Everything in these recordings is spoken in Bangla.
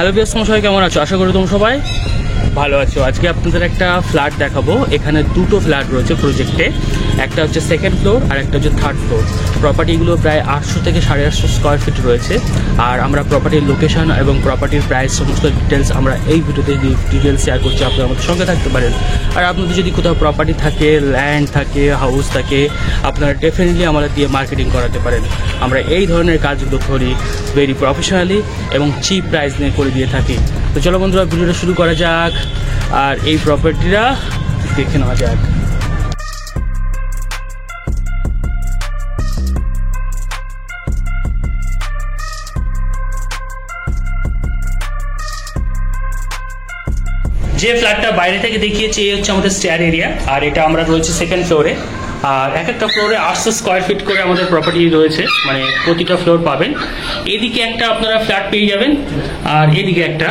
হ্যালো বিয়াস, তোমরা সবাই কেমন আছো? আশা করি তোমরা সবাই ভালো আছো। আজকে আপনাদের একটা ফ্ল্যাট দেখাবো। এখানে দুটো ফ্ল্যাট রয়েছে প্রজেক্টে, একটা হচ্ছে সেকেন্ড ফ্লোর আর একটা হচ্ছে থার্ড ফ্লোর। প্রপার্টিগুলো প্রায় 800 থেকে 850 স্কোয়ার ফিট রয়েছে। আর আমরা প্রপার্টির লোকেশন এবং প্রপার্টির প্রাইস সমস্ত ডিটেলস আমরা এই ভিডিওতে ডিটেলস শেয়ার করছি, আপনারা আমাদের সঙ্গে থাকতে পারেন। আর আপনাদের যদি কোথাও প্রপার্টি থাকে, ল্যান্ড থাকে, হাউস থাকে, আপনারা ডেফিনেটলি আমাদের দিয়ে মার্কেটিং করাতে পারেন। আমরা এই ধরনের কাজগুলো করি ভেরি প্রফেশনালি এবং চিপ প্রাইস নিয়ে করে দিয়ে থাকি। তো চলো বন্ধুরা, ভিডিওটা শুরু করা যাক আর এই প্রপার্টিটা দেখে নেওয়া যাক। যে ফ্ল্যাটটা বাইরে থেকে দেখিয়েছি এই হচ্ছে আমাদের স্টেয়ার এরিয়া, আর এটা আমরা রয়েছে সেকেন্ড ফ্লোরে। আর এক একটা ফ্লোরে 800 স্কোয়ার ফিট করে আমাদের প্রপার্টি রয়েছে, মানে প্রতিটা ফ্লোর পাবেন। এদিকে একটা আপনারা ফ্ল্যাট পেয়ে যাবেন আর এদিকে একটা,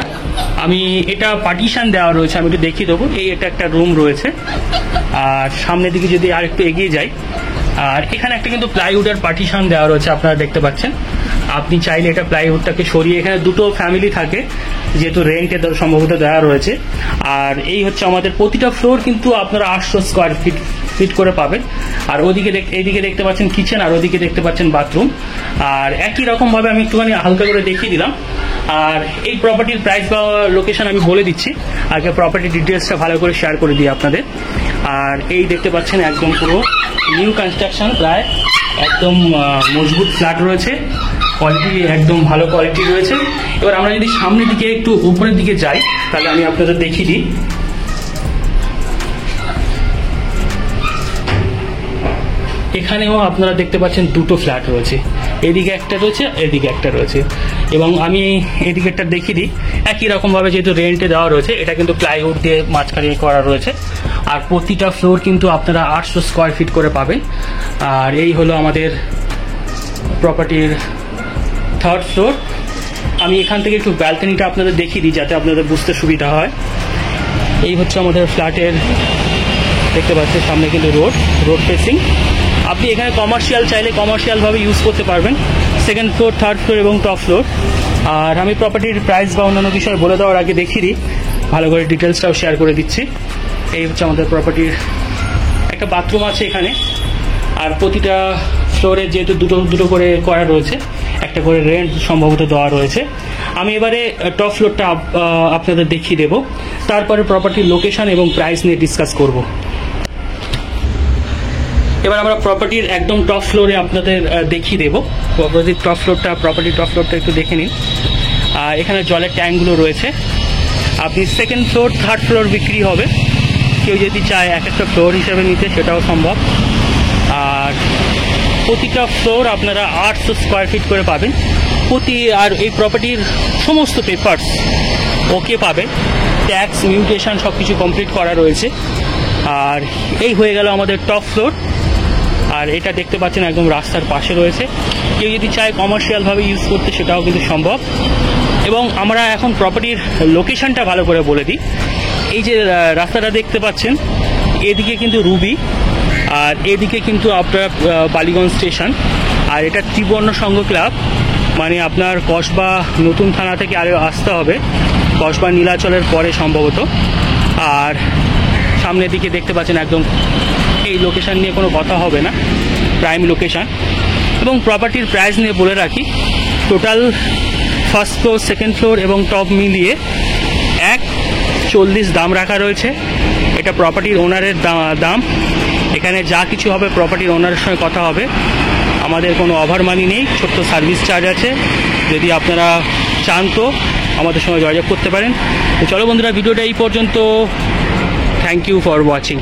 আমি এটা পার্টিশন দেওয়া রয়েছে, আমি একটু দেখিয়ে দেবো। এই এটা একটা রুম রয়েছে। আর সামনের দিকে যদি আর একটু এগিয়ে যাই, আর এখানে একটা কিন্তু প্লাইউডের পার্টিশন দেওয়া রয়েছে, আপনারা দেখতে পাচ্ছেন। আপনি চাইলে এটা প্লাইউডটাকে সরিয়ে, এখানে দুটো ফ্যামিলি থাকে যেহেতু রেন্টে সম্ভবত দেওয়া রয়েছে। আর এই হচ্ছে আমাদের প্রতিটা ফ্লোর কিন্তু আপনারা 800 স্কোয়ার ফিট করে পাবেন। আর ওদিকে এইদিকে দেখতে পাচ্ছেন কিচেন, আর ওদিকে দেখতে পাচ্ছেন বাথরুম। আর একই রকমভাবে আমি একটুখানি হালকা করে দেখিয়ে দিলাম। আর এই প্রপার্টির প্রাইস বা লোকেশন আমি বলে দিচ্ছি, আগে প্রপার্টির ডিটেলসটা ভালো করে শেয়ার করে দিই আপনাদের। আর এই দেখতে পাচ্ছেন একদম পুরো নিউ কনস্ট্রাকশন, প্রায় একদম মজবুত ফ্ল্যাট রয়েছে, কোয়ালিটি একদম ভালো কোয়ালিটি রয়েছে। এবার আমরা যদি সামনের দিকে একটু উপরের দিকে যাই, তাহলে আমি আপনাদের দেখিয়ে দিই। এখানেও আপনারা দেখতে পাচ্ছেন দুটো ফ্ল্যাট রয়েছে, এদিকে একটা রয়েছে, এদিকে একটা রয়েছে। এবং আমি এদিকে একটা দেখিয়ে দিই, একই রকমভাবে যেহেতু রেন্টে দেওয়া রয়েছে, এটা কিন্তু প্লাইউড দিয়ে মাঝখানে করা রয়েছে। আর প্রতিটা ফ্লোর কিন্তু আপনারা 800 স্কোয়ার ফিট করে পাবেন। আর এই হলো আমাদের প্রপার্টির থার্ড ফ্লোর। আমি এখান থেকে একটু ব্যালকনিটা আপনাদের দেখিয়ে দিই যাতে আপনাদের বুঝতে সুবিধা হয়। এই হচ্ছে আমাদের ফ্ল্যাটের, দেখতে পাচ্ছেন সামনে কিন্তু রোড ফেসিং। আপনি এখানে কমার্শিয়াল চাইলে কমার্শিয়ালভাবে ইউজ করতে পারবেন, সেকেন্ড ফ্লোর, থার্ড ফ্লোর এবং টপ ফ্লোর। আর আমি প্রপার্টির প্রাইস বা অন্যান্য বিষয় বলে দেওয়ার আগে দেখিয়ে দিই, ভালো করে ডিটেলসটাও শেয়ার করে দিচ্ছি। এই হচ্ছে আমাদের প্রপার্টির, একটা বাথরুম আছে এখানে। আর প্রতিটা ফ্লোরে যেহেতু দুটো করে করা রয়েছে, একটা করে রেন্ট সম্ভবত দেওয়া রয়েছে। আমি এবারে টপ ফ্লোরটা আপনাদের দেখিয়ে দেবো, তারপরে প্রপার্টির লোকেশন এবং প্রাইস নিয়ে ডিসকাস করব। এবার আমরা প্রপার্টির একদম টপ ফ্লোরে আপনাদের দেখিয়ে দেবো। প্রপার্টির টপ ফ্লোরটা একটু দেখে নিন। এখানে জলের ট্যাঙ্কগুলো রয়েছে। আপনি সেকেন্ড ফ্লোর, থার্ড ফ্লোর বিক্রি হবে, কেউ যদি চায় এক একটা ফ্লোর হিসেবে নিতে সেটাও সম্ভব। আর প্রতিটা ফ্লোর আপনারা 800 স্কোয়ার ফিট করে পাবেন আর এই প্রপার্টির সমস্ত পেপারস ওকে পাবেন, ট্যাক্স, মিউটেশন সব কিছু কমপ্লিট করা রয়েছে। আর এই হয়ে গেল আমাদের টপ ফ্লোর। আর এটা দেখতে পাচ্ছেন একদম রাস্তার পাশে রয়েছে, কেউ যদি চায় কমার্শিয়ালভাবে ইউজ করতে সেটাও কিন্তু সম্ভব। এবং আমরা এখন প্রপার্টির লোকেশনটা ভালো করে বলে দিই। এই যে রাস্তাটা দেখতে পাচ্ছেন, এদিকে কিন্তু রুবি, আর এদিকে কিন্তু আপনার বালিগঞ্জ স্টেশন। আর এটা ত্রিবর্ণ সংঘ ক্লাব, মানে আপনার কসবা নতুন থানা থেকে আরও আসতে হবে, কসবা নীলাচলের পরে সম্ভবত। আর সামনের দিকে দেখতে পাচ্ছেন একদম, এই লোকেশন নিয়ে কোনো কথা হবে না, প্রাইম লোকেশন। এবং প্রপার্টির প্রাইস নিয়ে বলে রাখি, total first floor, second floor এবং টপ মিলিয়ে 140 দাম রাখা রয়েছে। এটা প্রপার্টির ওনারের দাম। এখানে যা কিছু হবে প্রপার্টির ওনারের সঙ্গে কথা হবে, আমাদের কোনো ওভার মানি নেই, ছোট্ট সার্ভিস চার্জ আছে। যদি আপনারা চান তো আমাদের সঙ্গে যোগাযোগ করতে পারেন। তো চলো বন্ধুরা, ভিডিওটা এই পর্যন্ত। Thank you for watching.